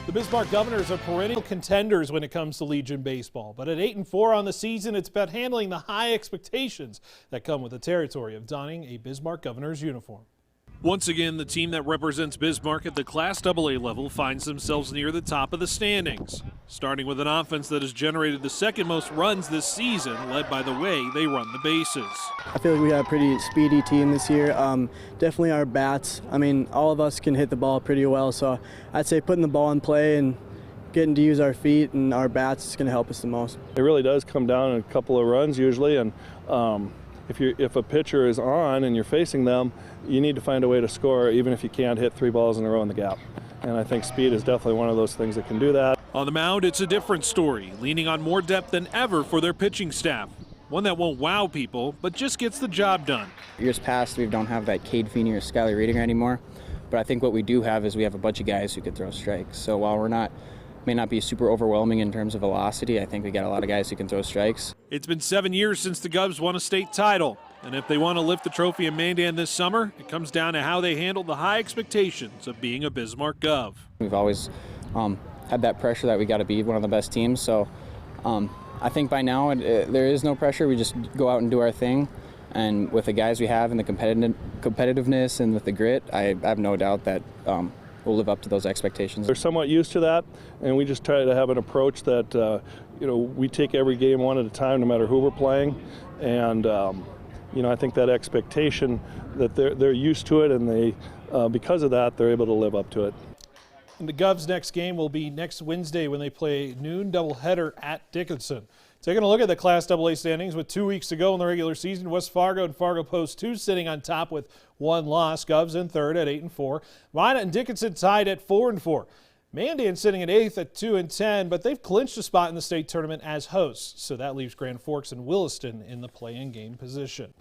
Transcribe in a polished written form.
The Bismarck Governors are perennial contenders when it comes to Legion baseball, but at 8-4 on the season, it's about handling the high expectations that come with the territory of donning a Bismarck Governors uniform. Once again, the team that represents Bismarck at the Class AA level finds themselves near the top of the standings, starting with an offense that has generated the second most runs this season, led by the way they run the bases. I feel like we got a pretty speedy team this year. Definitely our bats. I mean, all of us can hit the ball pretty well, so I'd say putting the ball in play and getting to use our feet and our bats is going to help us the most. It really does come down to a couple of runs usually, and if a pitcher is on and you're facing them, you need to find a way to score even if you can't hit 3 balls in a row in the gap. And I think speed is definitely one of those things that can do that. On the mound, it's a different story, leaning on more depth than ever for their pitching staff. One that won't wow people, but just gets the job done. Years past, we don't have that Cade Feeney or Skylar Reedinger anymore, but I think what we do have is we have a bunch of guys who could throw strikes. So while may not be super overwhelming in terms of velocity, I think we got a lot of guys who can throw strikes. It's been 7 years since the Govs won a state title, and if they want to lift the trophy in Mandan this summer, it comes down to how they handle the high expectations of being a Bismarck Gov. We've always had that pressure that we got to be one of the best teams, so I think by now there is no pressure. We just go out and do our thing, and with the guys we have and the competitiveness and with the grit, I have no doubt that we'll live up to those expectations. We're somewhat used to that, and we just try to have an approach that we take every game one at a time, no matter who we're playing, and I think that expectation that they're used to it, and they because of that they're able to live up to it. And the Govs' next game will be next Wednesday when they play a noon doubleheader at Dickinson. Taking a look at the Class AA standings with 2 weeks to go in the regular season, West Fargo and Fargo Post 2 sitting on top with 1 loss. Govs in third at 8-4. Minot and Dickinson tied at 4-4. Mandan sitting at 8th at 2-10, but they've clinched a spot in the state tournament as hosts, so that leaves Grand Forks and Williston in the play-in game position.